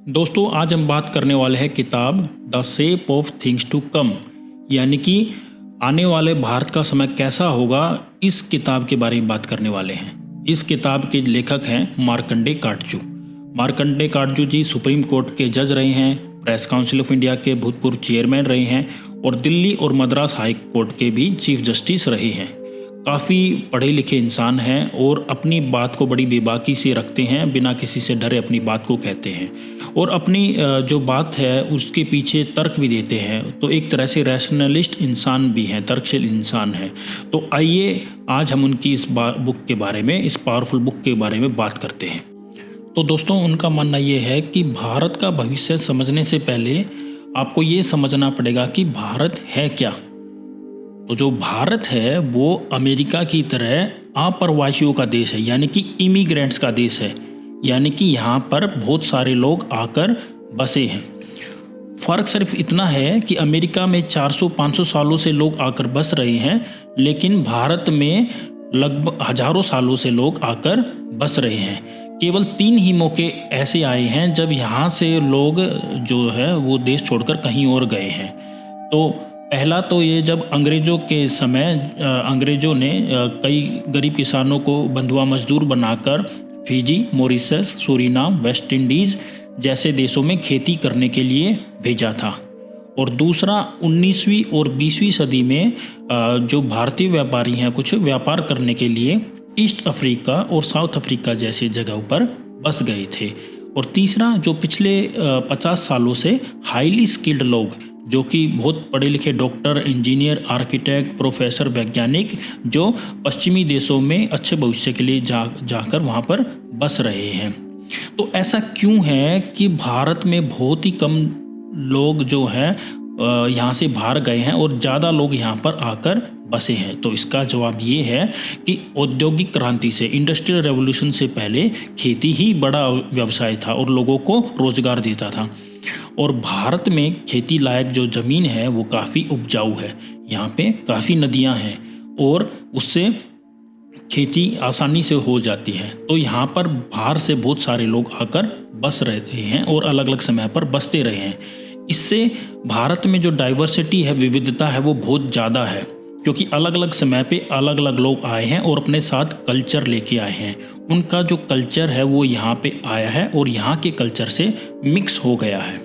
दोस्तों आज हम बात करने वाले हैं किताब the shape of things to come, यानी कि आने वाले भारत का समय कैसा होगा। इस किताब के बारे में बात करने वाले हैं। इस किताब के लेखक हैं मार्कंडे काटजू। मार्कंडे काटजू जी सुप्रीम कोर्ट के जज रहे हैं, प्रेस काउंसिल ऑफ इंडिया के भूतपूर्व चेयरमैन रहे हैं और दिल्ली और मद्रास हाई कोर्ट के भी चीफ जस्टिस रहे हैं। काफ़ी पढ़े लिखे इंसान हैं और अपनी बात को बड़ी बेबाकी से रखते हैं, बिना किसी से डरे अपनी बात को कहते हैं और अपनी जो बात है उसके पीछे तर्क भी देते हैं। तो एक तरह से रैशनलिस्ट इंसान भी हैं, तर्कशील इंसान हैं। तो आइए आज हम उनकी इस बुक के बारे में, इस पावरफुल बुक के बारे में बात करते हैं। तो दोस्तों उनका मानना ये है कि भारत का भविष्य समझने से पहले आपको ये समझना पड़ेगा कि भारत है क्या। तो जो भारत है वो अमेरिका की तरह अप्रवासियों का देश है, यानी कि इमिग्रेंट्स का देश है, यानी कि यहाँ पर बहुत सारे लोग आकर बसे हैं। फ़र्क सिर्फ इतना है कि अमेरिका में 400-500 सालों से लोग आकर बस रहे हैं, लेकिन भारत में लगभग हज़ारों सालों से लोग आकर बस रहे हैं। केवल 3 ही मौके ऐसे आए हैं जब यहाँ से लोग जो है वो देश छोड़कर कहीं और गए हैं। तो पहला तो ये जब अंग्रेज़ों के समय अंग्रेज़ों ने कई गरीब किसानों को बंधुआ मजदूर बनाकर Fiji, Mauritius, Suriname, West Indies जैसे देशों में खेती करने के लिए भेजा था। और दूसरा 19वीं और 20वीं सदी में जो भारतीय व्यापारी हैं कुछ व्यापार करने के लिए ईस्ट अफ्रीका और साउथ अफ्रीका जैसे जगहों पर बस गए थे। और तीसरा जो पिछले 50 सालों से हाईली स्किल्ड लोग, जो कि बहुत पढ़े लिखे डॉक्टर, इंजीनियर, आर्किटेक्ट, प्रोफेसर, वैज्ञानिक, जो पश्चिमी देशों में अच्छे भविष्य के लिए जाकर वहाँ पर बस रहे हैं। तो ऐसा क्यों है कि भारत में बहुत ही कम लोग जो हैं यहाँ से बाहर गए हैं और ज़्यादा लोग यहाँ पर आकर बसे हैं? तो इसका जवाब ये है कि औद्योगिक क्रांति से, इंडस्ट्रियल रेवोल्यूशन से पहले खेती ही बड़ा व्यवसाय था और लोगों को रोज़गार देता था। और भारत में खेती लायक जो ज़मीन है वो काफ़ी उपजाऊ है, यहाँ पे काफ़ी नदियाँ हैं और उससे खेती आसानी से हो जाती है। तो यहाँ पर बाहर से बहुत सारे लोग आकर बस रहे हैं और अलग अलग समय पर बसते रहे हैं। इससे भारत में जो डाइवर्सिटी है, विविधता है, वो बहुत ज़्यादा है, क्योंकि अलग अलग समय पे अलग अलग लोग आए हैं और अपने साथ कल्चर लेके आए हैं। उनका जो कल्चर है वो यहाँ पे आया है और यहाँ के कल्चर से मिक्स हो गया है।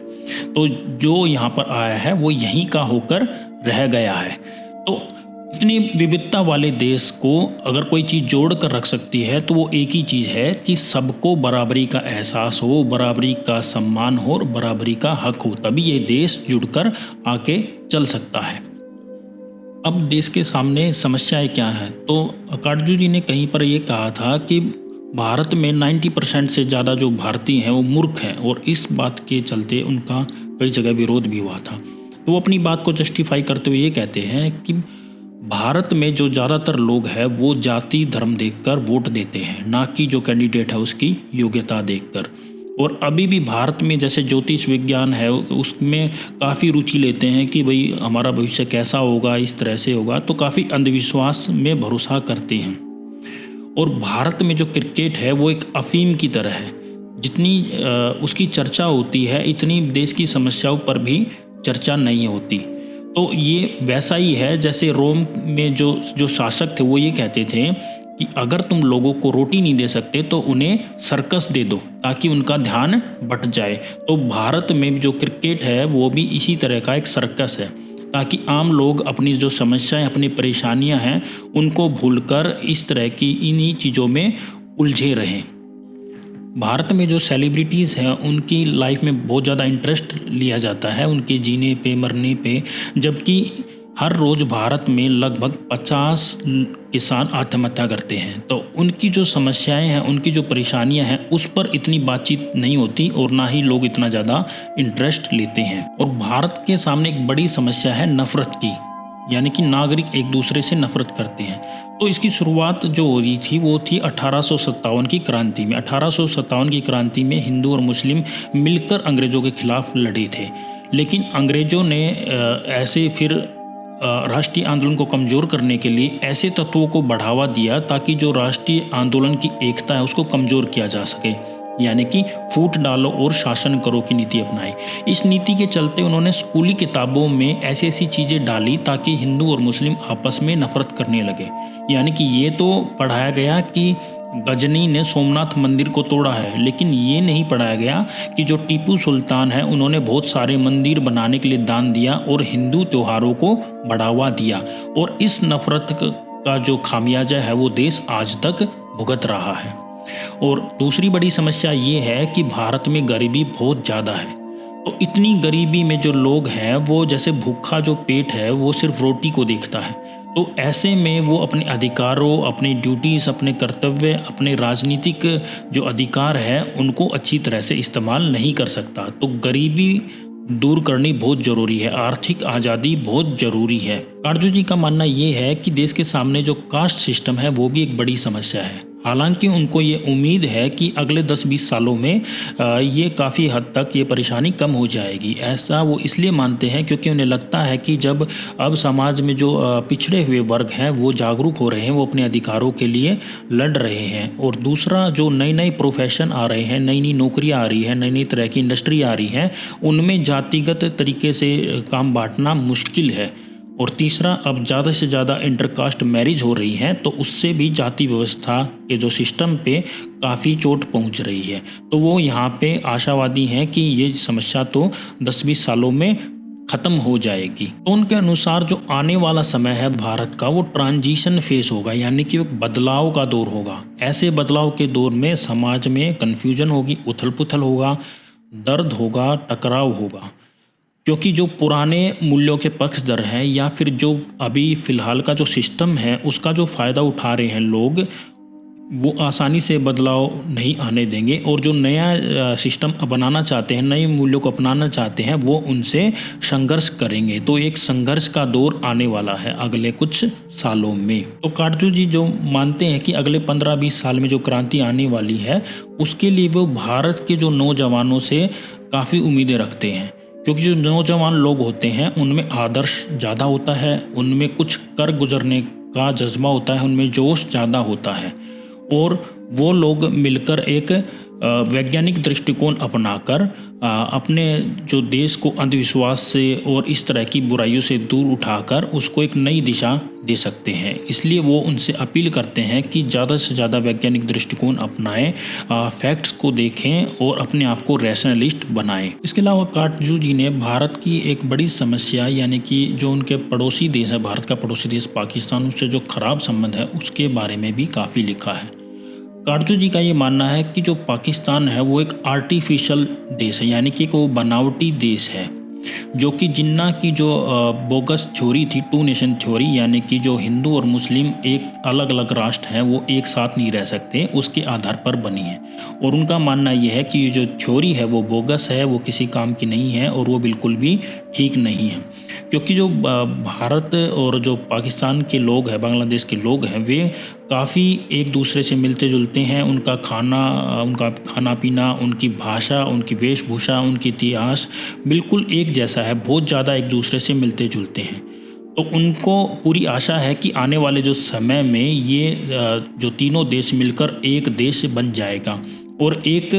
तो जो यहाँ पर आया है वो यहीं का होकर रह गया है। तो इतनी विविधता वाले देश को अगर कोई चीज़ जोड़ कर रख सकती है तो वो एक ही चीज़ है कि सबको बराबरी का एहसास हो, बराबरी का सम्मान हो और बराबरी का हक हो, तभी ये देश जुड़कर आके चल सकता है। अब देश के सामने समस्याएं क्या हैं? तो काटजू जी ने कहीं पर ये कहा था कि भारत में 90% से ज़्यादा जो भारतीय हैं वो मूर्ख हैं और इस बात के चलते उनका कई जगह विरोध भी हुआ था। तो वो अपनी बात को जस्टिफाई करते हुए ये कहते हैं कि भारत में जो ज़्यादातर लोग हैं वो जाति धर्म देखकर वोट देते हैं, ना कि जो कैंडिडेट है उसकी योग्यता देखकर। और अभी भी भारत में जैसे ज्योतिष विज्ञान है उसमें काफ़ी रुचि लेते हैं कि भाई हमारा भविष्य कैसा होगा, इस तरह से होगा, तो काफ़ी अंधविश्वास में भरोसा करते हैं। और भारत में जो क्रिकेट है वो एक अफीम की तरह है, जितनी उसकी चर्चा होती है इतनी देश की समस्याओं पर भी चर्चा नहीं होती। तो ये वैसा ही है जैसे रोम में जो शासक थे वो ये कहते थे कि अगर तुम लोगों को रोटी नहीं दे सकते तो उन्हें सर्कस दे दो ताकि उनका ध्यान बट जाए। तो भारत में जो क्रिकेट है वो भी इसी तरह का एक सर्कस है, ताकि आम लोग अपनी जो समस्याएं, अपनी परेशानियां हैं उनको भूलकर इस तरह की इन्हीं चीज़ों में उलझे रहें। भारत में जो सेलिब्रिटीज़ हैं उनकी लाइफ में बहुत ज़्यादा इंटरेस्ट लिया जाता है, उनके जीने पे, मरने पे, जबकि हर रोज़ भारत में लगभग 50 किसान आत्महत्या करते हैं। तो उनकी जो समस्याएं हैं, उनकी जो परेशानियां हैं उस पर इतनी बातचीत नहीं होती और ना ही लोग इतना ज़्यादा इंटरेस्ट लेते हैं। और भारत के सामने एक बड़ी समस्या है नफ़रत की, यानी कि नागरिक एक दूसरे से नफरत करते हैं। तो इसकी शुरुआत जो हो रही थी वो थी 1857 की क्रांति में। 1857 की क्रांति में हिंदू और मुस्लिम मिलकर अंग्रेज़ों के खिलाफ लड़े थे, लेकिन अंग्रेज़ों ने ऐसे फिर राष्ट्रीय आंदोलन को कमज़ोर करने के लिए ऐसे तत्वों को बढ़ावा दिया ताकि जो राष्ट्रीय आंदोलन की एकता है उसको कमज़ोर किया जा सके। यानी कि फूट डालो और शासन करो की नीति अपनाई। इस नीति के चलते उन्होंने स्कूली किताबों में ऐसी ऐसी चीज़ें डाली ताकि हिंदू और मुस्लिम आपस में नफरत करने लगे। यानी कि ये तो पढ़ाया गया कि गजनी ने सोमनाथ मंदिर को तोड़ा है, लेकिन ये नहीं पढ़ाया गया कि जो टीपू सुल्तान है उन्होंने बहुत सारे मंदिर बनाने के लिए दान दिया और हिंदू त्योहारों को बढ़ावा दिया, और इस नफरत का जो खामियाजा है वो देश आज तक भुगत रहा है। और दूसरी बड़ी समस्या ये है कि भारत में गरीबी बहुत ज़्यादा है। तो इतनी गरीबी में जो लोग हैं वो जैसे भूखा जो पेट है वो सिर्फ रोटी को देखता है, तो ऐसे में वो अपने अधिकारों, अपने ड्यूटीज़, अपने कर्तव्य, अपने राजनीतिक जो अधिकार है उनको अच्छी तरह से इस्तेमाल नहीं कर सकता। तो गरीबी दूर करनी बहुत ज़रूरी है, आर्थिक आज़ादी बहुत ज़रूरी है। काटजू जी का मानना ये है कि देश के सामने जो कास्ट सिस्टम है वो भी एक बड़ी समस्या है। हालांकि उनको ये उम्मीद है कि अगले 10-20 सालों में ये काफ़ी हद तक ये परेशानी कम हो जाएगी। ऐसा वो इसलिए मानते हैं क्योंकि उन्हें लगता है कि जब अब समाज में जो पिछड़े हुए वर्ग हैं वो जागरूक हो रहे हैं, वो अपने अधिकारों के लिए लड़ रहे हैं। और दूसरा, जो नए नए प्रोफेशन आ रहे हैं, नई नई नौकरियाँ आ रही हैं, नई नई तरह की इंडस्ट्री आ रही हैं, उनमें जातिगत तरीके से काम बांटना मुश्किल है। और तीसरा, अब ज़्यादा से ज़्यादा इंटरकास्ट मैरिज हो रही हैं, तो उससे भी जाति व्यवस्था के जो सिस्टम पे काफ़ी चोट पहुंच रही है। तो वो यहाँ पे आशावादी हैं कि ये समस्या तो 10-20 सालों में ख़त्म हो जाएगी। तो उनके अनुसार जो आने वाला समय है भारत का वो ट्रांजिशन फेज होगा, यानी कि एक बदलाव का दौर होगा। ऐसे बदलाव के दौर में समाज में कन्फ्यूजन होगी, उथल पुथल होगा, दर्द होगा, टकराव होगा, क्योंकि जो पुराने मूल्यों के पक्षधर हैं या फिर जो अभी फ़िलहाल का जो सिस्टम है उसका जो फ़ायदा उठा रहे हैं लोग, वो आसानी से बदलाव नहीं आने देंगे। और जो नया सिस्टम बनाना चाहते हैं, नए मूल्यों को अपनाना चाहते हैं, वो उनसे संघर्ष करेंगे। तो एक संघर्ष का दौर आने वाला है अगले कुछ सालों में। तो काटजू जी जो मानते हैं कि अगले 15-20 साल में जो क्रांति आने वाली है उसके लिए वो भारत के जो नौजवानों से काफ़ी उम्मीदें रखते हैं, क्योंकि जो नौजवान लोग होते हैं उनमें आदर्श ज़्यादा होता है, उनमें कुछ कर गुजरने का जज्बा होता है, उनमें जोश ज़्यादा होता है, और वो लोग मिलकर एक वैज्ञानिक दृष्टिकोण अपनाकर अपने जो देश को अंधविश्वास से और इस तरह की बुराइयों से दूर उठाकर उसको एक नई दिशा दे सकते हैं। इसलिए वो उनसे अपील करते हैं कि ज़्यादा से ज़्यादा वैज्ञानिक दृष्टिकोण अपनाएं, फैक्ट्स को देखें और अपने आप को रैशनलिस्ट बनाएं। इसके अलावा काटजू जी ने भारत की एक बड़ी समस्या, यानी कि जो उनके पड़ोसी देश है, भारत का पड़ोसी देश पाकिस्तान, उससे जो खराब संबंध है उसके बारे में भी काफ़ी लिखा है। काटजू जी का ये मानना है कि जो पाकिस्तान है वो एक आर्टिफिशियल देश है, यानी कि एक वो बनावटी देश है, जो कि जिन्ना की जो बोगस थ्योरी थी, 2 नेशन थ्योरी, यानी कि जो हिंदू और मुस्लिम एक अलग अलग राष्ट्र हैं वो एक साथ नहीं रह सकते, उसके आधार पर बनी है। और उनका मानना यह है कि ये जो थ्योरी है वो बोगस है, वो किसी काम की नहीं है और वो बिल्कुल भी ठीक नहीं है। क्योंकि जो भारत और जो पाकिस्तान के लोग हैं, बांग्लादेश के लोग हैं, वे काफ़ी एक दूसरे से मिलते जुलते हैं। उनका खाना पीना, उनकी भाषा, उनकी वेशभूषा, उनकी इतिहास बिल्कुल एक जैसा है, बहुत ज़्यादा एक दूसरे से मिलते जुलते हैं। तो उनको पूरी आशा है कि आने वाले जो समय में ये जो तीनों देश मिलकर एक देश बन जाएगा और एक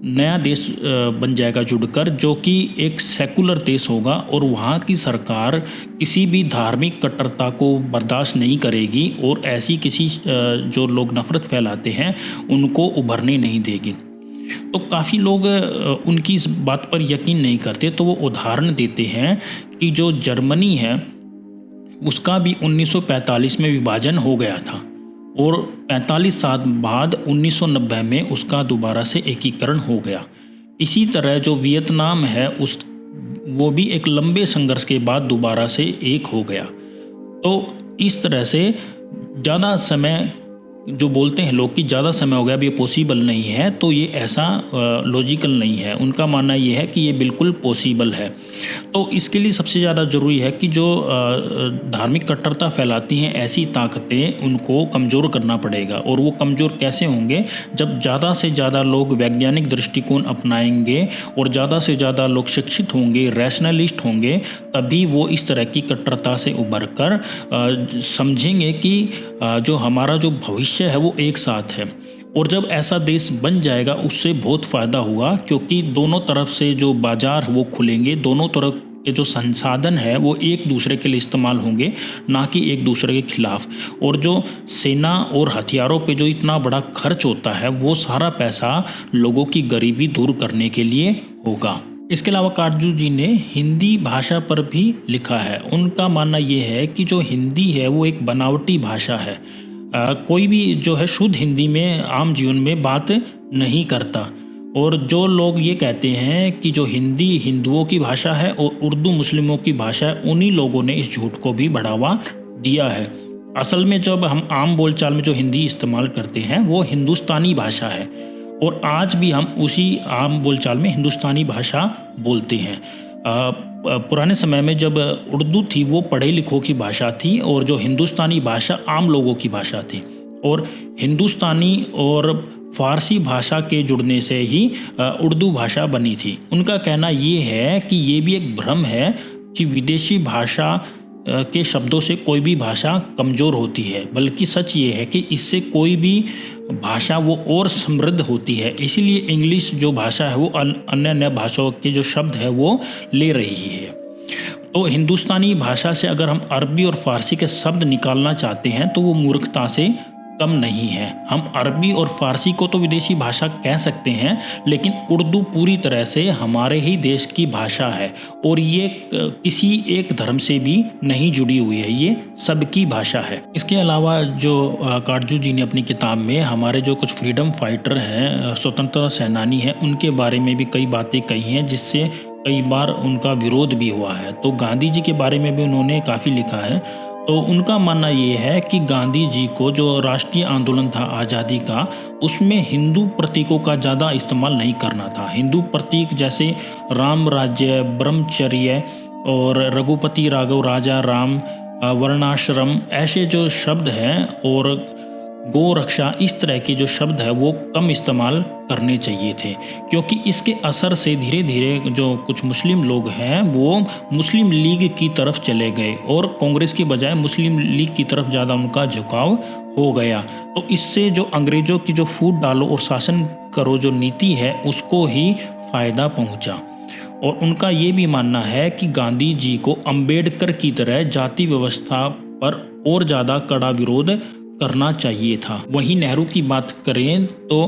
नया देश बन जाएगा जुड़कर, जो कि एक सेकुलर देश होगा और वहाँ की सरकार किसी भी धार्मिक कट्टरता को बर्दाश्त नहीं करेगी और ऐसी किसी जो लोग नफरत फैलाते हैं उनको उभरने नहीं देगी। तो काफ़ी लोग उनकी इस बात पर यकीन नहीं करते, तो वो उदाहरण देते हैं कि जो जर्मनी है उसका भी 1945 में विभाजन हो गया था और 45 साल बाद 1990 में उसका दोबारा से एकीकरण हो गया। इसी तरह जो वियतनाम है वो भी एक लंबे संघर्ष के बाद दोबारा से एक हो गया। तो इस तरह से ज़्यादा समय, जो बोलते हैं लोग कि ज़्यादा समय हो गया, अब ये पॉसिबल नहीं है, तो ये ऐसा लॉजिकल नहीं है। उनका मानना ये है कि ये बिल्कुल पॉसिबल है। तो इसके लिए सबसे ज़्यादा ज़रूरी है कि जो धार्मिक कट्टरता फैलाती हैं ऐसी ताकतें, उनको कमज़ोर करना पड़ेगा। और वो कमज़ोर कैसे होंगे? जब ज़्यादा से ज़्यादा लोग वैज्ञानिक दृष्टिकोण अपनाएंगे और ज़्यादा से ज़्यादा लोग शिक्षित होंगे, रैशनलिस्ट होंगे, तभी वो इस तरह की कट्टरता से उभर कर समझेंगे कि जो हमारा जो भविष्य है वो एक साथ है। और जब ऐसा देश बन जाएगा उससे बहुत फ़ायदा होगा, क्योंकि दोनों तरफ से जो बाज़ार वो खुलेंगे, दोनों तरफ के जो संसाधन है वो एक दूसरे के लिए इस्तेमाल होंगे, ना कि एक दूसरे के खिलाफ। और जो सेना और हथियारों पे जो इतना बड़ा खर्च होता है वो सारा पैसा लोगों की गरीबी दूर करने के लिए होगा। इसके अलावा काटजू जी ने हिंदी भाषा पर भी लिखा है। उनका मानना ये है कि जो हिंदी है वो एक बनावटी भाषा है। कोई भी जो है शुद्ध हिंदी में आम जीवन में बात नहीं करता। और जो लोग ये कहते हैं कि जो हिंदी हिंदुओं की भाषा है और उर्दू मुस्लिमों की भाषा है, उन्हीं लोगों ने इस झूठ को भी बढ़ावा दिया है। असल में जब हम आम बोलचाल में जो हिंदी इस्तेमाल करते हैं वो हिंदुस्तानी भाषा है, और आज भी हम उसी आम बोलचाल में हिंदुस्तानी भाषा बोलते हैं। पुराने समय में जब उर्दू थी वो पढ़े लिखों की भाषा थी, और जो हिंदुस्तानी भाषा आम लोगों की भाषा थी। और हिंदुस्तानी और फ़ारसी भाषा के जुड़ने से ही उर्दू भाषा बनी थी। उनका कहना ये है कि ये भी एक भ्रम है कि विदेशी भाषा के शब्दों से कोई भी भाषा कमज़ोर होती है, बल्कि सच ये है कि इससे कोई भी भाषा वो और समृद्ध होती है। इसीलिए इंग्लिश जो भाषा है वो अन्य अन्य भाषाओं के जो शब्द है वो ले रही है। तो हिंदुस्तानी भाषा से अगर हम अरबी और फ़ारसी के शब्द निकालना चाहते हैं तो वो मूर्खता से कम नहीं है। हम अरबी और फ़ारसी को तो विदेशी भाषा कह सकते हैं, लेकिन उर्दू पूरी तरह से हमारे ही देश की भाषा है, और ये किसी एक धर्म से भी नहीं जुड़ी हुई है, ये सबकी भाषा है। इसके अलावा जो काटजू जी ने अपनी किताब में हमारे जो कुछ फ्रीडम फाइटर हैं, स्वतंत्रता सेनानी हैं, उनके बारे में भी कई बातें कही हैं जिससे कई बार उनका विरोध भी हुआ है। तो गांधी जी के बारे में भी उन्होंने काफ़ी लिखा है। तो उनका मानना ये है कि गांधी जी को जो राष्ट्रीय आंदोलन था आज़ादी का, उसमें हिंदू प्रतीकों का ज़्यादा इस्तेमाल नहीं करना था। हिंदू प्रतीक जैसे राम राज्य, ब्रह्मचर्य और रघुपति राघव राजा राम, वर्णाश्रम, ऐसे जो शब्द हैं, और गौ रक्षा, इस तरह के जो शब्द है वो कम इस्तेमाल करने चाहिए थे, क्योंकि इसके असर से धीरे धीरे जो कुछ मुस्लिम लोग हैं वो मुस्लिम लीग की तरफ चले गए, और कांग्रेस की बजाय मुस्लिम लीग की तरफ ज़्यादा उनका झुकाव हो गया। तो इससे जो अंग्रेज़ों की जो फूट डालो और शासन करो जो नीति है उसको ही फ़ायदा पहुँचा। और उनका ये भी मानना है कि गांधी जी को अम्बेडकर की तरह जाति व्यवस्था पर और ज़्यादा कड़ा विरोध करना चाहिए था। वहीं नेहरू की बात करें तो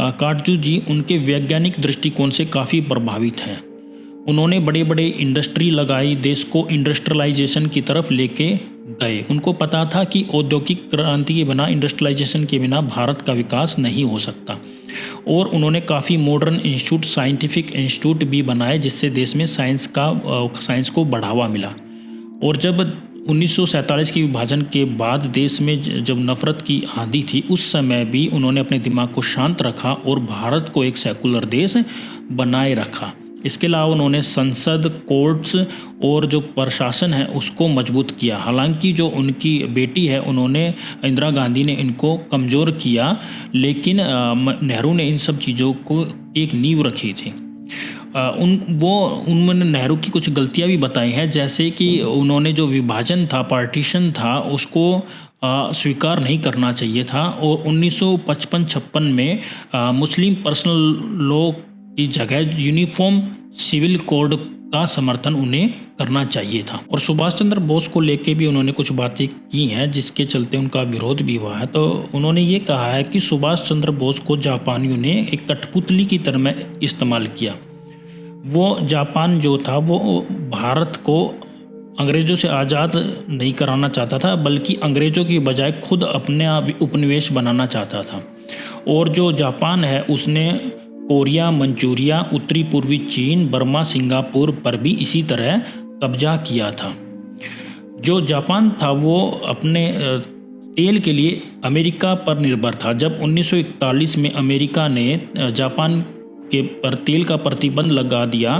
काटजू जी उनके वैज्ञानिक दृष्टिकोण से काफ़ी प्रभावित हैं। उन्होंने बड़े बड़े इंडस्ट्री लगाई, देश को इंडस्ट्रियलाइजेशन की तरफ लेके गए। उनको पता था कि औद्योगिक क्रांति के बिना, इंडस्ट्रियलाइजेशन के बिना भारत का विकास नहीं हो सकता। और उन्होंने काफ़ी मॉडर्न इंस्टीट्यूट, साइंटिफिक इंस्टीट्यूट भी बनाए जिससे देश में साइंस को बढ़ावा मिला। और जब 1947 के विभाजन के बाद देश में जब नफरत की आंधी थी, उस समय भी उन्होंने अपने दिमाग को शांत रखा और भारत को एक सेकुलर देश बनाए रखा। इसके अलावा उन्होंने संसद, कोर्ट्स और जो प्रशासन है उसको मजबूत किया। हालांकि जो उनकी बेटी है, उन्होंने, इंदिरा गांधी ने इनको कमज़ोर किया, लेकिन नेहरू ने इन सब चीज़ों को एक नींव रखी थी। उन्होंने नेहरू की कुछ गलतियां भी बताई हैं, जैसे कि उन्होंने जो विभाजन था, पार्टीशन था, उसको स्वीकार नहीं करना चाहिए था। और 1955-56 में मुस्लिम पर्सनल लॉ की जगह यूनिफॉर्म सिविल कोड का समर्थन उन्हें करना चाहिए था। और सुभाष चंद्र बोस को लेके भी उन्होंने कुछ बातें की हैं जिसके चलते उनका विरोध भी हुआ है। तो उन्होंने ये कहा है कि सुभाष चंद्र बोस को जापानियों ने एक कठपुतली की तरह इस्तेमाल किया। वो जापान जो था वो भारत को अंग्रेज़ों से आज़ाद नहीं कराना चाहता था, बल्कि अंग्रेज़ों की बजाय खुद अपने उपनिवेश बनाना चाहता था। और जो जापान है उसने कोरिया, मंचूरिया, उत्तरी पूर्वी चीन, बर्मा, सिंगापुर पर भी इसी तरह कब्जा किया था। जो जापान था वो अपने तेल के लिए अमेरिका पर निर्भर था। जब 1941 में अमेरिका ने जापान के पर तेल का प्रतिबंध लगा दिया,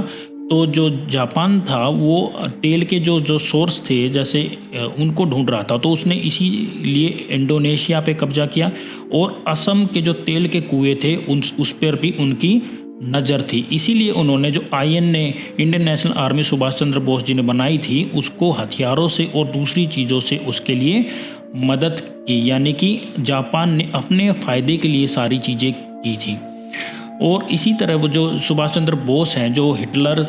तो जो जापान था वो तेल के जो सोर्स थे जैसे उनको ढूंढ रहा था, तो उसने इसीलिए इंडोनेशिया पे कब्जा किया। और असम के जो तेल के कुएं थे उस पर भी उनकी नज़र थी। इसीलिए उन्होंने जो INA, Indian National Army, Subhash Chandra Bose ji ने बनाई थी, उसको हथियारों से और दूसरी चीज़ों से उसके लिए मदद की, यानी कि जापान ने अपने फ़ायदे के लिए सारी चीज़ें की थी। और इसी तरह वो जो सुभाष चंद्र बोस हैं, जो हिटलर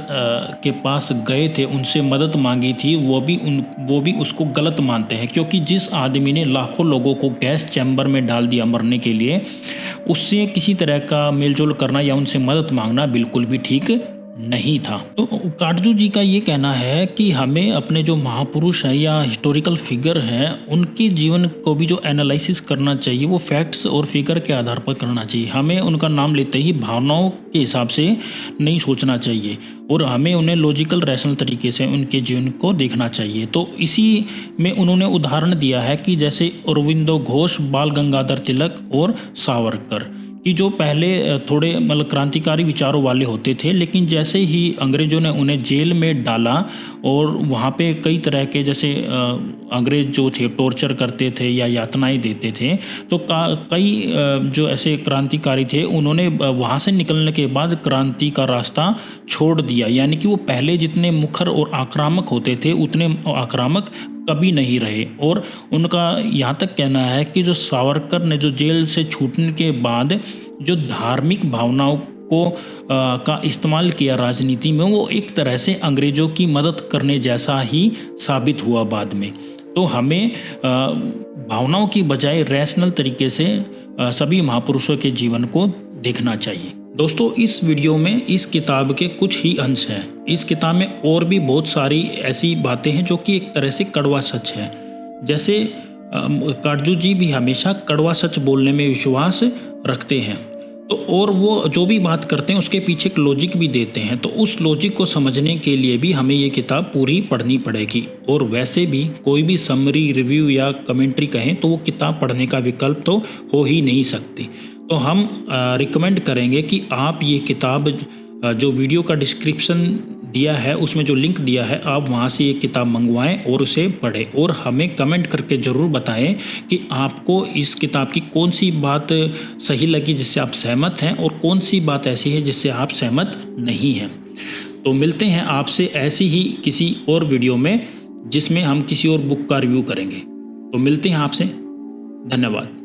के पास गए थे, उनसे मदद मांगी थी, वो भी उसको गलत मानते हैं, क्योंकि जिस आदमी ने लाखों लोगों को गैस चैम्बर में डाल दिया मरने के लिए, उससे किसी तरह का मेलजोल करना या उनसे मदद मांगना बिल्कुल भी ठीक नहीं था। तो काटजू जी का ये कहना है कि हमें अपने जो महापुरुष हैं या हिस्टोरिकल फिगर हैं, उनके जीवन को भी जो एनालिसिस करना चाहिए वो फैक्ट्स और फिगर के आधार पर करना चाहिए। हमें उनका नाम लेते ही भावनाओं के हिसाब से नहीं सोचना चाहिए और हमें उन्हें लॉजिकल रैशनल तरीके से उनके जीवन को देखना चाहिए। तो इसी में उन्होंने उदाहरण दिया है कि जैसे अरविंदो घोष, बाल गंगाधर तिलक और सावरकर, कि जो पहले थोड़े मतलब क्रांतिकारी विचारों वाले होते थे, लेकिन जैसे ही अंग्रेज़ों ने उन्हें जेल में डाला और वहाँ पे कई तरह के जैसे अंग्रेज़ जो थे टॉर्चर करते थे या यातनाएं देते थे, तो कई जो ऐसे क्रांतिकारी थे उन्होंने वहाँ से निकलने के बाद क्रांति का रास्ता छोड़ दिया, यानी कि वो पहले जितने मुखर और आक्रामक होते थे उतने आक्रामक कभी नहीं रहे। और उनका यहाँ तक कहना है कि जो सावरकर ने जो जेल से छूटने के बाद जो धार्मिक भावनाओं को का इस्तेमाल किया राजनीति में, वो एक तरह से अंग्रेज़ों की मदद करने जैसा ही साबित हुआ बाद में। तो हमें भावनाओं की बजाय रैशनल तरीके से सभी महापुरुषों के जीवन को देखना चाहिए। दोस्तों, इस वीडियो में इस किताब के कुछ ही अंश हैं। इस किताब में और भी बहुत सारी ऐसी बातें हैं जो कि एक तरह से कड़वा सच है। जैसे काटजू जी भी हमेशा कड़वा सच बोलने में विश्वास रखते हैं, तो और वो जो भी बात करते हैं उसके पीछे एक लॉजिक भी देते हैं। तो उस लॉजिक को समझने के लिए भी हमें ये किताब पूरी पढ़नी पड़ेगी। और वैसे भी कोई भी समरी, रिव्यू या कमेंट्री कहें तो वो किताब पढ़ने का विकल्प तो हो ही नहीं सकती। तो हम रिकमेंड करेंगे कि आप ये किताब जो वीडियो का डिस्क्रिप्शन दिया है उसमें जो लिंक दिया है, आप वहाँ से ये किताब मंगवाएं और उसे पढ़ें और हमें कमेंट करके ज़रूर बताएं कि आपको इस किताब की कौन सी बात सही लगी जिससे आप सहमत हैं और कौन सी बात ऐसी है जिससे आप सहमत नहीं हैं। तो मिलते हैं आपसे ऐसी ही किसी और वीडियो में जिसमें हम किसी और बुक का रिव्यू करेंगे। तो मिलते हैं आपसे। धन्यवाद।